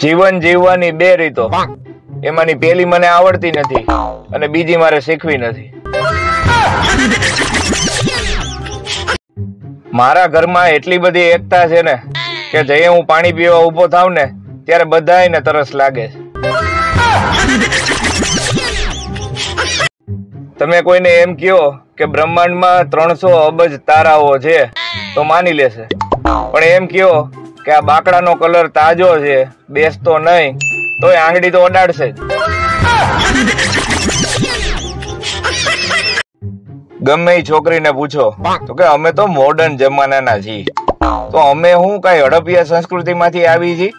જીવન જીવવાની બે રીતો, એમાંની પેલી મને આવડતી નથી અને બીજી મારે શીખવી નથી. મારા ઘરમાં એટલી બધી એકતા છે ને કે જઈએ હું પાણી પીવા ઉભો થાવ ને ત્યારે બધાયને તરસ લાગે છે. તમે કોઈને એમ કહો કે બ્રહ્માંડમાં 300 અબજ તારાઓ છે તો માની લેશે, પણ એમ કહો કે આ બાકડાનો કલર તાજો છે, બેસતો નહીં, તોય આંગળી તો અડાડશે જ. ગમે એ છોકરીને પૂછો તો કે અમે તો મોડર્ન જમાનાના છીએ, તો અમે હું કઈ હડપિયા સંસ્કૃતિમાંથી આવી છીએ?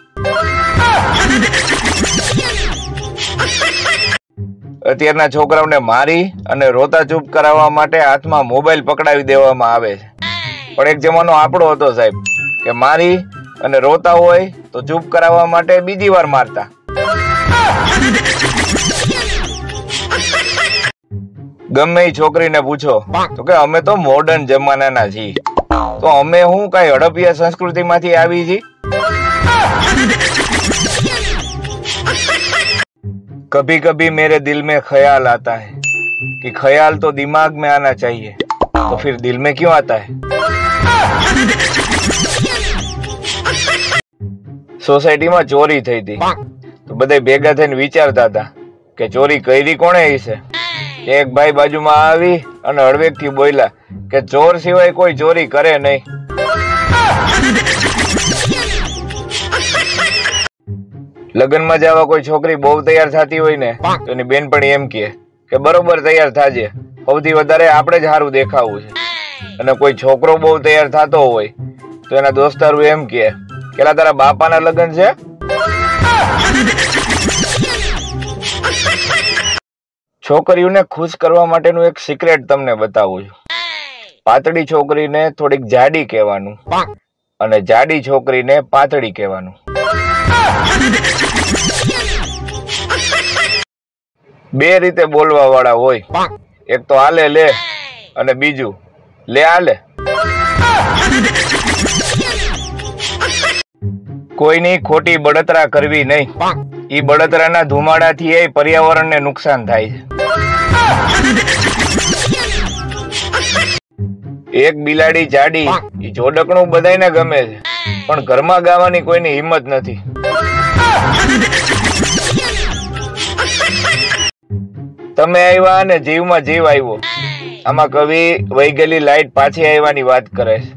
અત્યારના છોકરાઓને મારી અને રોતા ચૂપ કરાવવા માટે હાથમાં મોબાઈલ પકડાવી દેવામાં આવે છે, પણ એક જમાનો આપણો હતો સાહેબ કે મારી અને રોતા હોય તો ચૂપ કરાવવા માટે બીજી વાર મારતા. ગમે એ છોકરીને પૂછો તો કે અમે તો મોડર્ન જમાનાના છીએ, તો અમે હું કઈ હડપિયા સંસ્કૃતિમાંથી આવી છીએ? कभी कभी मेरे दिल में ख्याल आता है कि ख्याल तो दिमाग में आना चाहिए, तो फिर दिल में क्यों आता है? सोसायटीમાં ચોરી થઈ હતી તો બધા ભેગા થઈને વિચારતા હતા કે ચોરી કરી કોણે હશે. એક ભાઈ બાજુમાં આવી અને હળવેકથી બોલ્યા કે ચોર સિવાય કોઈ ચોરી કરે નહીં. લગ્નમાં જવા કોઈ છોકરી બહુ તૈયાર થતી હોય ને તો એની બેનપણી એમ કહે કે બરોબર તૈયાર થાજે, સૌથી વધારે આપણે જ સારું દેખાવું છે. અને કોઈ છોકરો બહુ તૈયાર થતો હોય તો એના દોસ્તારું એમ કહે કે તારા બાપાના લગ્ન છે. છોકરીઓને ખુશ કરવા માટેનું એક સિક્રેટ તમને બતાવું છું. પાતળી છોકરીને થોડીક જાડી કહેવાનું અને જાડી છોકરીને પાતળી કહેવાનું. બે રીતે બોલવા વાળા હોય, એક તો આલે લે અને બીજું લે આલે. કોઈની ખોટી બળતરા કરવી નહીં, ઈ બળતરાના ધુમાડાથી એ પર્યાવરણને નુકસાન થાય છે. એક બિલાડી જાડી ઈ જોડકણું બધાયને ગમે છે, પણ ઘરમાં ગાવાની કોઈની હિંમત નથી. તમે આવ્યા અને જીવમાં જીવ આવ્યો, આમાં કવિ વહી ગયેલી લાઈટ પાછી આવવાની વાત કરે છે.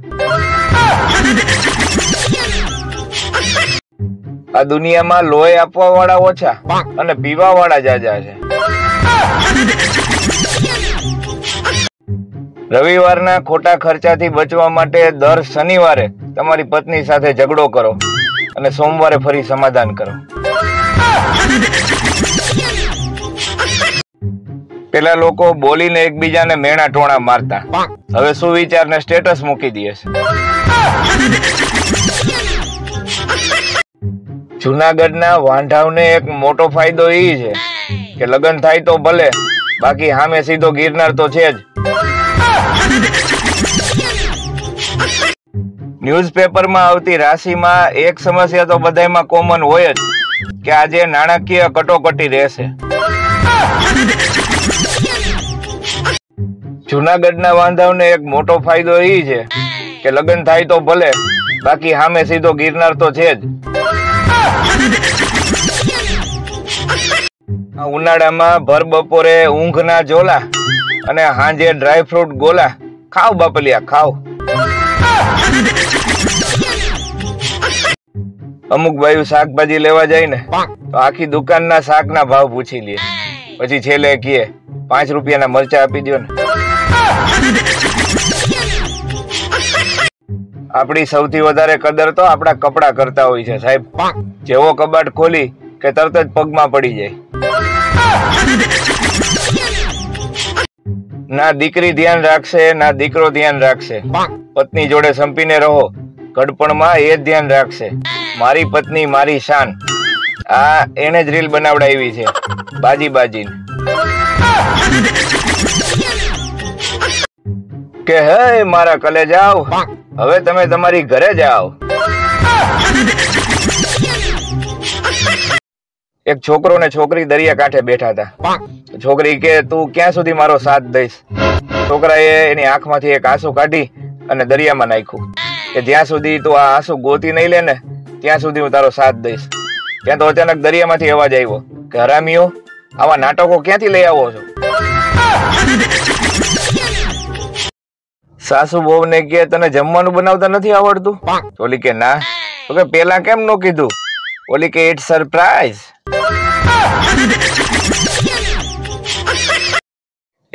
આ દુનિયામાં લોહી આપવા વાળા ઓછા અને પીવા વાળા જાજા છે. રવિવારના ખોટા ખર્ચાથી બચવા માટે દર શનિવારે તમારી પત્ની સાથે ઝઘડો કરો અને સોમવારે ફરી સમાધાન કરો. પેલા લોકો બોલીને એકબીજાને મેણા ટોણા મારતા, હવે સુવિચારને સ્ટેટસ મૂકી દે છે. જુનાગઢના વાંઢાવને એક મોટો ફાયદો એ છે કે લગ્ન થાય તો ભલે, બાકી સામે સીધો ગિરનાર તો છે જ. ન્યૂઝપેપરમાં આવતી રાશિમાં એક સમસ્યા તો બધામાં કોમન હોય જ કે આજે નાણાકીય કટોકટી રહેશે. જુનાગઢના વાંધાવને એક મોટો ફાયદો એ છે કે લગ્ન થાય તો ભલે, બાકી સામે સીધો ગિરનાર તો છે જ. ઉનાળામાં ભર બપોરે ઊંઘના ઝોલા અને હાંજે ડ્રાયફ્રૂટ ગોલા ખાવ બાપલિયા ખાવ. અમુક ભાઈઓ શાકભાજી લેવા જાય ને તો આખી દુકાનના શાકના ભાવ પૂછી લે, પછી છેલ્લે કહે 5 રૂપિયાના મરચા આપી દો ને. આપણી સૌથી વધારે કદર તો આપણા કપડા કરતા હોય છે સાહેબ. જેવો કબાટ ખોલી કે તરત જ પગમાં પડી જાય. ના દીકરી ધ્યાન રાખશે ના દીકરો ધ્યાન રાખશે. પત્ની જોડે સંપીને રહો, ઘડપણમાં એ જ ધ્યાન રાખશે. મારી પત્ની મારી શાન. આ એને જ રીલ બનાવડાવી છે બાજી બાજીને કે હે મારા કલેજાઓ, હવે તમે તમારી ઘરે જાઓ. એક છોકરો ને છોકરી દરિયા કાંઠે બેઠા હતા. છોકરી કે તું ક્યાં સુધી મારો સાથ દઈશ? છોકરાએ એની આંખમાંથી એક આંસુ કાઢી અને દરિયામાં નાખ્યું કે જ્યાં સુધી તું આ આંસુ ગોતી નહીં લે ને ત્યાં સુધી હું તારો સાથ દઈશ. ત્યાં તો અચાનક દરિયામાંથી અવાજ આવ્યો કે હરામીઓ, આવા નાટકો ક્યાંથી લઈ આવો છો? સાસુ બહુ ને કે તને જમવાનું બનાવતા નથી આવડતું? ઓલી કે ના. તો કે પેલા કેમ નો કીધું? ઓલી કે ઇટ્સ સરપ્રાઈઝ.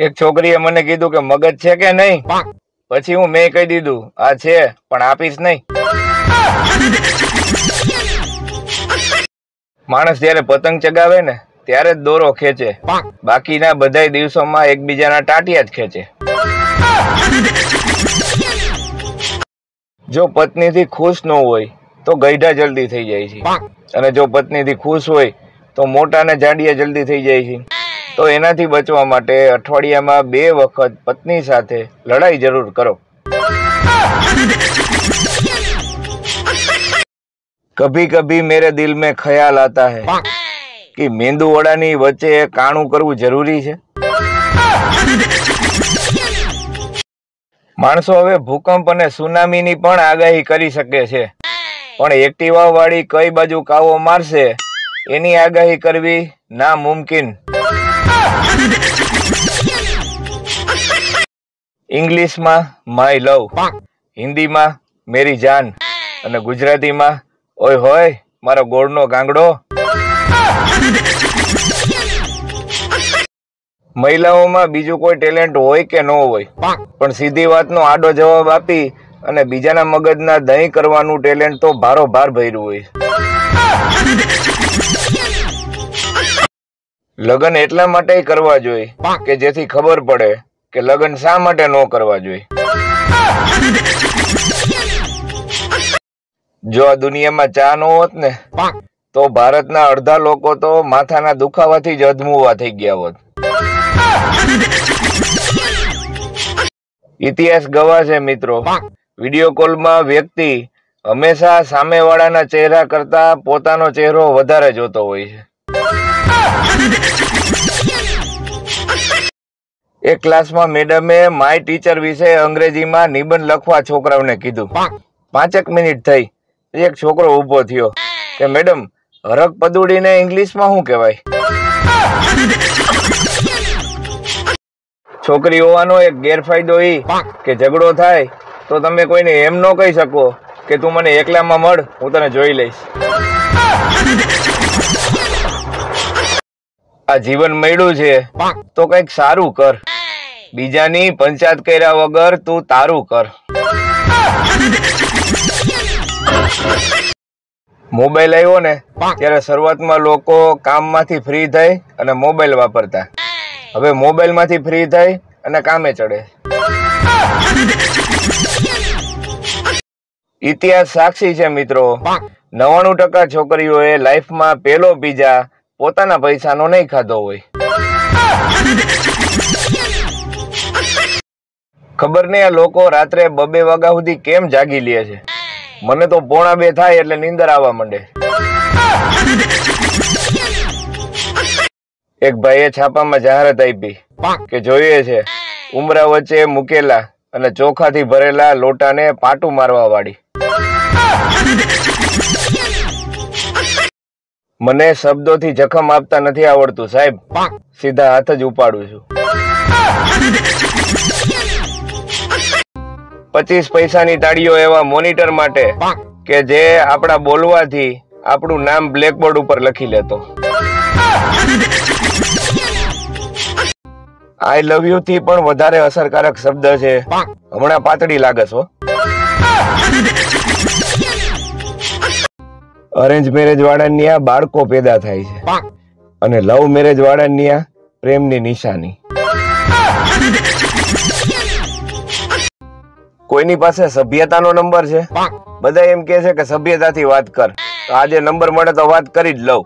એક છોકરીએ મને કીધું કે મગજ છે કે નહીં? પછી મેં કહી દીધું આ છે પણ આપીશ નહીં. માણસ જયારે પતંગ ચગાવે ને ત્યારે જ દોરો ખેંચે, બાકીના બધા દિવસોમાં એકબીજાના ટાટિયા જ ખેંચે. જો પત્નીથી ખુશ ન હોય તો ગઈઢા જલ્દી થઈ જાય છે, અને જો પત્નીથી ખુશ હોય તો મોટા ને જાડિયા જલ્દી થઈ જાય છે. તો એનાથી બચવા માટે અઠવાડિયામાં 2 વખત પત્ની સાથે લડાઈ જરૂર કરો. કભી કભી મેરે દિલ में ખ્યાલ आता है કે મેંદુ વડાની વચ્ચે કાણું કરવું જરૂરી છે. માણસો હવે ભૂકંપ અને સુનામીની પણ આગાહી કરી શકે છે, પણ એક્ટિવા વાળી કઈ બાજુ કાવો મારશે એની આગાહી કરવી નામુમકિન. ઇંગ્લિશમાં માય લવ, હિન્દીમાં મેરી જાન અને ગુજરાતીમાં ઓય હોય મારો ગોળનો ગાંગડો. મહિલાઓમાં બીજું કોઈ ટેલેન્ટ હોય કે ન હોય, પણ સીધી વાતનો આડો જવાબ આપી અને બીજાના મગજના દહીં કરવાનું ટેલેન્ટ તો ભારોભાર ભર્યું હોય. લગ્ન એટલા માટે કરવા જોઈએ કે જેથી ખબર પડે કે લગ્ન શા માટે ન કરવા જોઈએ. જો આ દુનિયામાં ચા ન હોત ને તો ભારતના અડધા લોકો તો માથાના દુખાવાથી જ અધમુવા થઈ ગયા હોત. ઇતિહાસ ગવાહ છે મિત્રો, વિડીયો કોલમાં વ્યક્તિ હંમેશા સામેવાળાના ચહેરા કરતા પોતાનો ચહેરો વધારે જોતો હોય છે. એક ક્લાસમાં મેડમે માય ટીચર વિશે અંગ્રેજીમાં નિબંધ લખવા છોકરાઓને કીધું. 5 મિનિટ થઈ, એક છોકરો ઉભો થયો કે મેડમ હરક પદુડીને ઇંગ્લિશમાં શું કહેવાય? છોકરી હોવાનો એક ગેરફાયદો એ કે ઝઘડો થાય તો તમે કોઈને એમ ન કહી શકો કે તું મને એકલામાં મળ, હું તને જોઈ લઈશ. આ જીવન મળ્યું છે તો કઈક સારું કર, બીજાની પંચાયત કર્યા વગર તું તારું કર. મોબાઈલ આવ્યો ને ત્યારે શરૂઆતમાં લોકો કામમાંથી ફ્રી થઈ અને મોબાઈલ વાપરતા, હવે મોબાઈલ માંથી ફ્રી થઈ અને કામે ચડે. ઇતિહાસ સાક્ષી છે મિત્રો, 99% છોકરીઓએ લાઈફમાં પેલો પીઝા પોતાના પૈસાનો નહીં ખાધો હોય. ખબર નહીં આ લોકો રાત્રે 2 વાગ્યા સુધી કેમ જાગી લે છે. મને તો 1:45 થાય એટલે નીંદર આવવા માંડે. એક ભાઈએ છાપામાં જાહેરાત આપી કે જોઈએ છે ઉમરા વચ્ચે મૂકેલા અને ચોખાથી ભરેલા લોટાને પાટું મારવા વાળી. મને શબ્દોથી જખમ આપતા નથી આવડતું સાહેબ, સીધા હાથ જ ઉપાડું છું. 25 પૈસાની તાળીઓ એવા મોનિટર માટે કે જે આપણા બોલવાથી આપણું નામ બ્લેકબોર્ડ ઉપર લખી લેતો. આઈ લવ યુ થી પણ વધારે અસરકારક શબ્દ છે હમણાં પાતળી લાગે છો. અરેન્જ મેરેજ વાળાની આ બાળકો પેદા થાય છે અને લવ મેરેજ વાળાની આ પ્રેમની નિશાની. કોઈની પાસે સભ્યતાનો નંબર છે? બધા એમ કે છે કે સભ્યતાથી વાત કર, તો આજે નંબર મળે તો વાત કરી જ લઉં.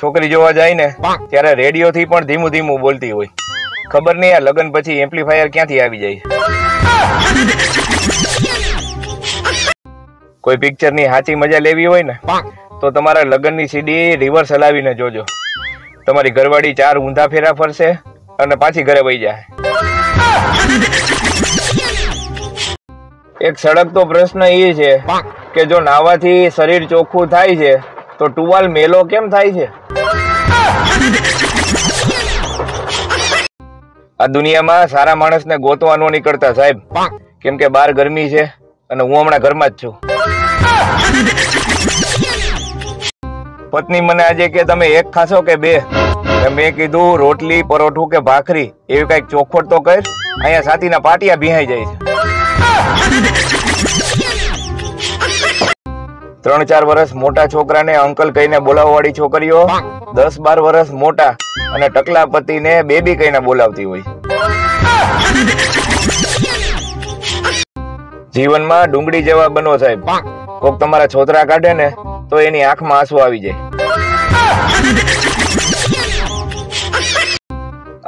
છોકરી જોવા જાય ને ત્યારે રેડિયો થી પણ ધીમું ધીમું બોલતી હોય. ખબર નહીં આ લગ્ન પછી એમ્પ્લીફાયર ક્યાંથી આવી જાય. કોઈ પિક્ચરની સાચી મજા લેવી હોય ને તો તમારા લગ્નની સીડી રિવર્સ હલાવીને જોજો. તમારી ઘરવાળી 4 ઊંધા ફેરા ફરશે અને પાછી ઘરે વહી જાય. એક સળગતો પ્રશ્ન એ છે કે જો નાવાથી શરીર ચોખ્ખું થાય છે તો ટુવાલ મેલો કેમ થાય છે? આ દુનિયામાં સારા માણસને ગોતવા ન નીકળતા સાહેબ, કેમ કે બહાર ગરમી છે અને હું હમણાં ઘરમાં જ છું. પત્ની મને આજે કે તમે એક ખાશો કે 2? મેં કીધું રોટલી, પરોઠું કે ભાખરી, એવી કઈક ચોખવટ તો કર. અહીંયા સાતીના પાટિયા ભીહાઈ જાય છે. 3-4 વર્ષ મોટા છોકરાને અંકલ કહીને બોલાવવાળી છોકરીઓ 10-12 વર્ષ મોટા અને ટકલા પતિને બેબી કહીને બોલાવતી હોય. જીવનમાં ડુંગળી જેવા બનો સાહેબ. કોક તમારા છોતરા કાઢે ને તો એની આંખમાં આંસુ આવી જાય.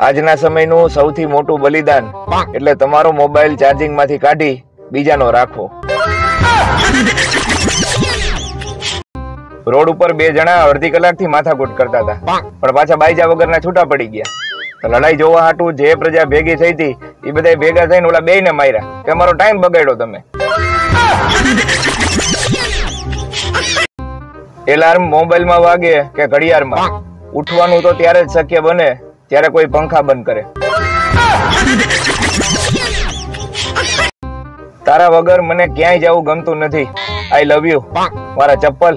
આજના સમયનું સૌથી મોટું બલિદાન એટલે તમારો મોબાઈલ ચાર્જિંગ માંથી કાઢી બીજાનો રાખવો. રોડ ઉપર 2 જણા અડધી કલાકથી માથાકૂટ કરતા હતા, પણ પાછા બાઈજા વગરના છૂટા પડી ગયા. લડાઈ જોવા હાટું જે પ્રજા ભેગી થઈ હતી એ બધા ભેગા થઈને ઓલા 2 ને માર્યા કે અમારો ટાઈમ બગાડ્યો તમે. એલાર્મ મોબાઈલમાં વાગે કે ઘડિયાળમાં, ઉઠવાનું તો ત્યારે જ શક્ય બને ત્યારે કોઈ પંખા બંધ કરે. તારા વગર મને ક્યાંય જવું ગમતું નથી. આઈ લવ યુ મારા ચપ્પલ.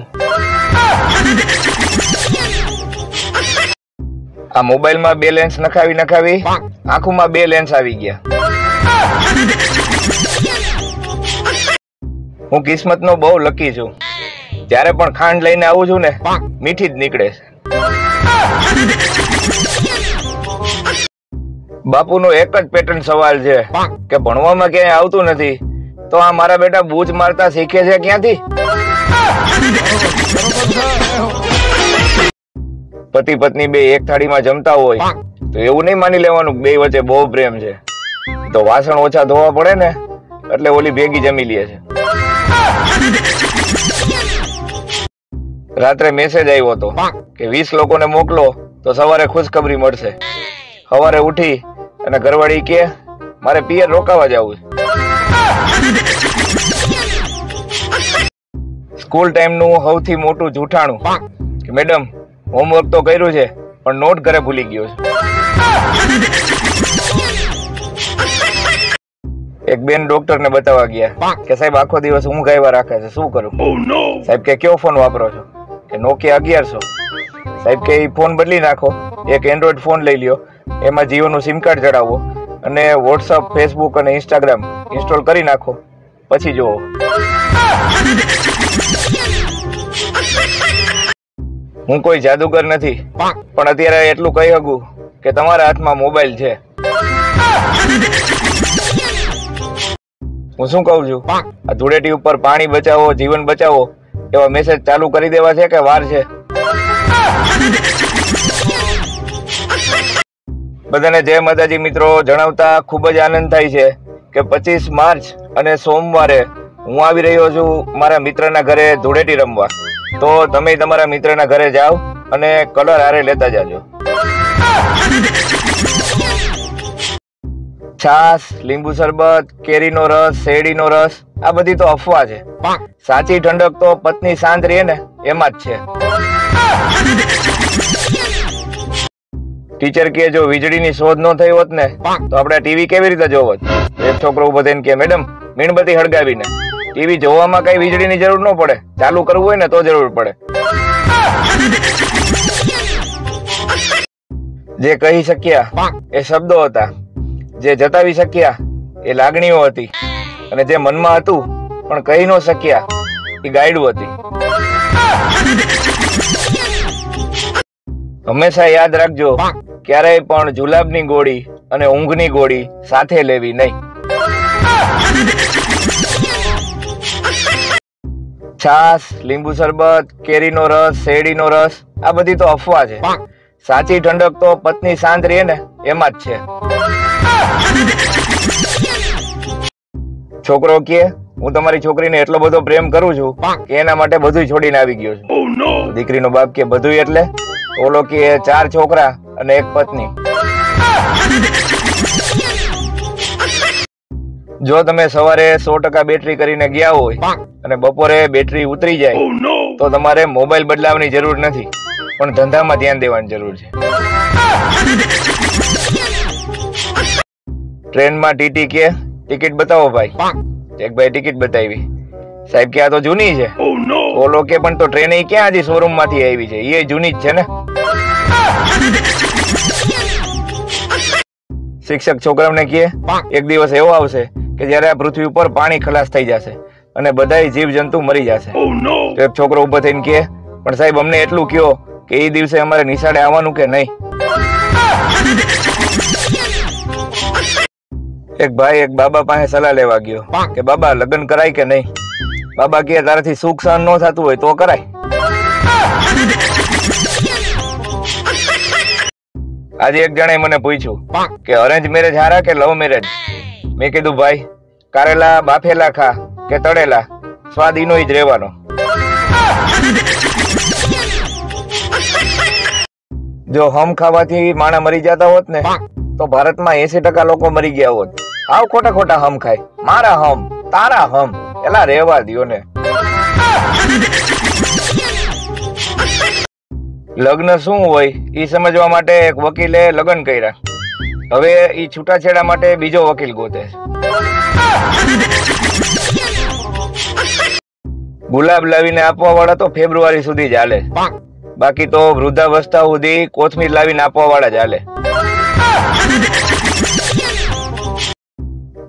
આ મોબાઈલમાં 2 લેન્સ નખાવી આંખોમાં 2 લેન્સ આવી ગયા. હું કિસ્મતનો બહુ લકી છું. જ્યારે પણ ખાંડ લઈને આવું છું ને મીઠી જ નીકળે છે. બાપુનો એક જ પેટર્ન સવાલ છે કે ભણવામાં ક્યાંય આવતું નથી તો આ મારા બેટા બૂચ મારતા શીખે છે ક્યાંથી? પતિ પત્ની 2 એક થાળીમાં જમતા હોય તો એવું નહીં માની લેવાનું 2 વચ્ચે બહુ પ્રેમ છે. તો વાસણ ઓછા ધોવા પડે ને એટલે ઓલી ભેગી જમી લે છે. રાત્રે મેસેજ આવ્યો હતો કે 20 લોકોને મોકલો તો સવારે ખુશખબરી મળશે. સવારે ઉઠી અને ઘરવાળી કે મારે પિયર રોકાવા જવું. સ્કૂલ ટાઈમનું સૌથી મોટું જૂઠાણું કે મેડમ હોમવર્ક તો કર્યું છે પણ નોટ ઘરે ભૂલી ગયો છે. એક બેન ડોક્ટર ને બતાવવા ગયા કે સાહેબ આખો દિવસ ઊંઘ આવ્યા રાખે છે, શું કરું? સાહેબ કે કયો ફોન વાપરો છો? કે નોકિયા 1100. સાહેબ કે ફોન બદલી નાખો, એક એન્ડ્રોઈડ ફોન લઈ લ્યો, એમાં જીઓનું સિમ કાર્ડ ચડાવો અને વોટ્સઅપ, ફેસબુક અને ઇન્સ્ટાગ્રામ ઇન્સ્ટોલ કરી નાખો, પછી જોવો. હું કોઈ જાદુગર નથી, પણ અત્યારે એટલું કહી શકું કે તમારા હાથમાં મોબાઈલ છે. હું શું કહું છું, આ ધૂળેટી ઉપર પાણી બચાવો, જીવન બચાવો એવા મેસેજ ચાલુ કરી દેવા છે કે વાર છે? બધાને જય માતાજી મિત્રો. જણાવતા ખૂબ જ આનંદ થાય છે કે 25 માર્ચ અને સોમવારે હું આવી રહ્યો છું મારા મિત્રના ઘરે ધૂળેટી રમવા. તો તમે તમારા મિત્રના ઘરે જાઓ અને કલર હારે લેતા જાજો. છાસ, લીંબુ શરબત, કેરીનો રસ, શેરડીનો રસ, આ બધી તો અફવા છે. સાચી ઠંડક તો પત્ની શાંત રહે ને એમાં જ છે. ટીચર કે જો વીજળીની શોધ ન થઈ હોત ને તો આપણે ટીવી કેવી રીતે જોવત? એક છોકરો ઉભો થઈને કે મેડમ મીણબત્તી હળગાવીને. ટીવી જોવામાં કઈ વીજળીની જરૂર ન પડે, ચાલુ કરવું હોય ને તો જરૂર પડે. જે કહી શક્યા એ શબ્દો હતા, જે જતાવી શક્યા એ લાગણીઓ હતી, અને જે મનમાં હતું પણ કહી ન શક્યા એ ગાયડું હતી. હંમેશા યાદ રાખજો, ક્યારેય પણ જુલાબની ગોળી અને ઊંઘની ગોળી સાથે લેવી નહીં. છાસ, લીંબુ શરબત, કેરીનો રસ, શેરડીનો રસ, આ બધી તો અફવા છે. સાચી ઠંડક તો પત્ની શાંત રહે ને એમાં જ છે. છોકરો કે હું તમારી છોકરીને એટલો બધો પ્રેમ કરું છું કે એના માટે બધું છોડીને આવી ગયો છું. દીકરીનો બાપ કે બધું એટલે ઓલો કે 4 છોકરા અને 1 પત્ની. જો તમે સવારે 100% બેટરી કરીને ગયા હોય અને બપોરે બેટરી ઉતરી જાય તો તમારે મોબાઈલ બદલાવવાની જરૂર નથી, પણ ધંધામાં ધ્યાન દેવાની જરૂર છે. ટ્રેનમાં ટીટી કે ટિકિટ બતાવો ભાઈ. એક ભાઈ ટિકિટ બતાવી. સાહેબ કે આ તો જૂની છે. ઓલો કે પણ તો ટ્રેન ક્યાં હજી શોરૂમ માંથી આવી છે, એ જૂની જ છે ને. શિક્ષક છોકરાઓને કહે એક દિવસ એવો આવશે કે જયારે આ પૃથ્વી ઉપર પાણી ખલાસ થઈ જશે અને બધા જીવ જંતુ મરી જશે. તો એક છોકરો ઉભો થઈને કહે પણ સાહેબ અમને એટલું કહો કે એ દિવસે અમારે નિશાળે આવવાનું કે નહીં. એક ભાઈ એક બાબા પાસે સલાહ લેવા ગયો કે બાબા લગ્ન કરાય કે નહીં. બાબા કહે તારાથી સુખ સહન ન થતું હોય તો કરાય. આજે એક જણે મને પૂછ્યું કે અરેન્જ મેરેજ હારા કે લવ મેરેજ. મેં કીધું ભાઈ કારેલા બાફેલા ખા કે તળેલા, સ્વાદ ઈનો જ રહેવાનો. જો હમ ખાવાથી માણા મરી જતા હોત ને તો ભારતમાં 80% લોકો મરી ગયા હોત. આવ ખોટા ખોટા હમ ખાય, મારા હમ તારા હમ, એલા રહેવા દ્યો ને. લગ્ન શું હોય એ સમજવા માટે એક વકીલે લગ્ન કર્યા. હવે ઈ છૂટાછેડા માટે બીજો વકીલ ગોતે. ગુલાબ લાવીને આપવા વાળા તો ફેબ્રુઆરી સુધી ચાલે, બાકી તો વૃદ્ધાવસ્થા સુધી કોથમીર લાવીને આપવા વાળા ચાલે.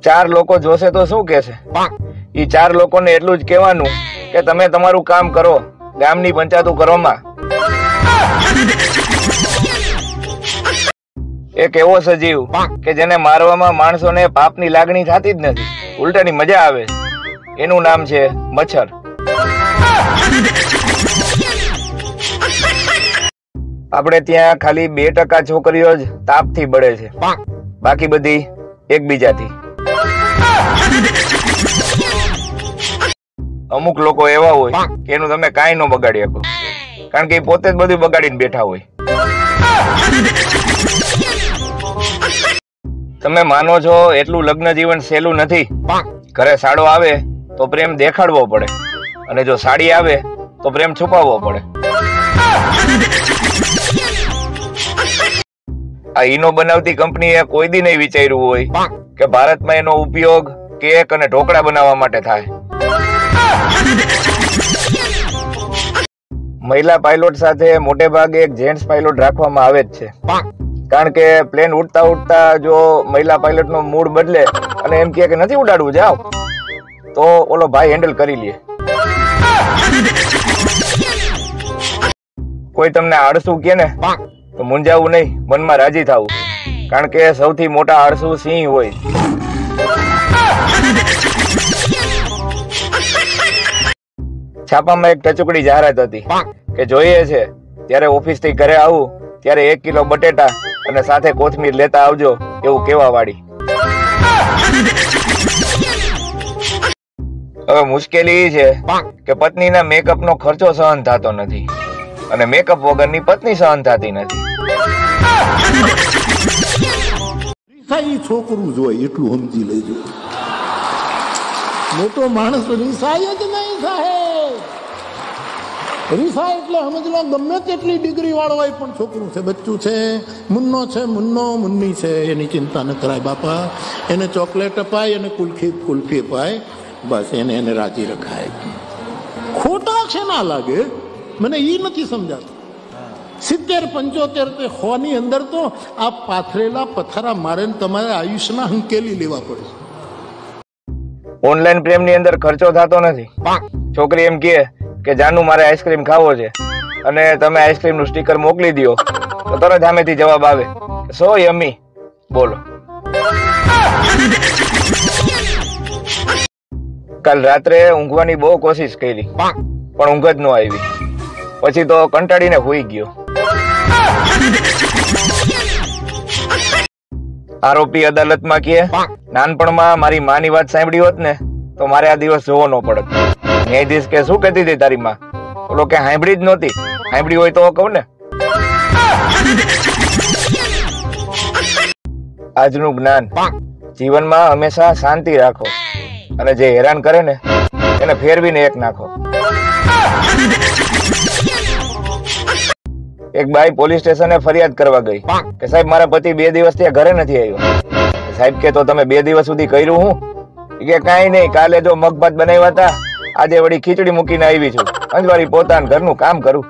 4 લોકો જોશે તો શું કહેશે? ઈ 4 લોકોને એટલું જ કહેવાનું કે તમે તમારું કામ કરો, ગામની પંચાયતો કરોમાં. એક એવો સજીવ કે જેને મારવામાં માણસોને પાપની લાગણી થતી જ નથી, ઉલટાની મજા આવે, એનું નામ છે મચ્છર. આપણે ત્યાં ખાલી 2% છોકરીઓ જ તાપથી બળે છે, બાકી બધી એકબીજાથી. અમુક લોકો એવા હોય કે એનું તમે કાંઈ ન બગાડી શકો, કારણ કે એ પોતે જ બધું બગાડીને બેઠા હોય. તમે માનો છો એટલું લગ્ન જીવન સહેલું નથી. ઘરે સાડો આવે તો પ્રેમ દેખાડવો પડે, અને જો સાડી આવે તો પ્રેમ છુપાવવો પડે. આ ઈનો બનાવતી કંપનીએ કોઈ દી નહીં વિચાર્યું હોય કે ભારતમાં એનો ઉપયોગ કેક અને ઢોકળા બનાવવા માટે થાય. મહિલા પાયલોટ સાથે મોટે ભાગે એક જેન્ટ્સ પાયલોટ રાખવામાં આવે જ છે, કારણ કે પ્લેન ઉડતા ઉડતા જો મહિલા પાયલોટ નો મૂડ બદલે અને એમ કહે કે નથી ઉડાડવું જાઓ, તો ઓલો ભાઈ હેન્ડલ કરી લે. કોઈ તમને આળસુ કે ને તો મૂંઝાવું નહીં, મનમાં રાજી થવું, કારણ કે સૌથી મોટા આળસુ સિંહ હોય. છાપામાં એક ટચુકડી જાહેરાત હતી કે જોઈએ છે ત્યારે ઓફિસ થી ઘરે આવું ત્યારે 1 કિલો બટેટા અને સાથે કોથમીર લેતા આવજો, એવું કેવા વાળી. હવે મુશ્કેલી એ છે કે પત્નીના મેકઅપ નો ખર્ચો સહન થતો નથી અને મેકઅપ વગરની પત્ની સહન થતી નથી. છોકરું જોઈ એટલું સમજી લેજો. મોટો માણસ રીસાય જ નહીં સાહેબ. રીસાય એટલે સમજલો ગમે તેટલી ડિગ્રી વાળો હોય પણ છોકરું છે, બચ્ચું છે, મુન્નો છે, મુન્ની છે, એની ચિંતા ન કરાય બાપા. એને ચોકલેટ અપાય, એને કુલ્ફી અપાય, બસ એને રાજી રખાય. ખોટા છે ના લાગે, મને એ નથી સમજાતું. 70-75 તે 100 ની અંદર તો આ પાથરેલા પથારા મારે તમારે આયુષ્યના હંકેલી લેવા પડે. ઓનલાઈન પ્રેમ ની અંદર ખર્ચો થતો નથી. છોકરી એમ કે જાનુ મારે આઈસ્ક્રીમ ખાવો છે અને તમે આઈસ્ક્રીમ નું સ્ટીકર મોકલી દો તો તરત સામેથી જવાબ આવે સો યમ્મી. બોલો. કાલ રાત્રે ઊંઘવાની બહુ કોશિશ કરી પણ ઊંઘ જ ન આવી, પછી તો કંટાળીને હોઈ ગયો. આરોપી અદાલતમાં કહે નાનપણમાં મારી માની વાત સાંભળી હોત ને તો મારે આ દિવસ જોવો ન પડત. ન્યાયાધીશ કે શું કહેતી હતી તારી માં? ઓલો કે સાંભળી જ નહોતી. સાંભળી હોય તો કહું ને. આજનું જ્ઞાન, જીવનમાં હંમેશા શાંતિ રાખો અને જે હેરાન કરે ને એને ફેરવીને એક નાખો. એક બાઈ પોલીસ સ્ટેશને ફરિયાદ કરવા ગઈ કે સાહેબ મારા પતિ 2 દિવસથી ઘરે નથી આવ્યો. સાહેબ કે તો તમે 2 દિવસ સુધી કર્યું હું? કે કાંઈ નહીં, કાલે જો મગભાત બનાવ્યા હતા, આજે વળી ખીચડી મૂકીને આવી છું. અંજવારી પોતાના ઘરનું કામ કરું.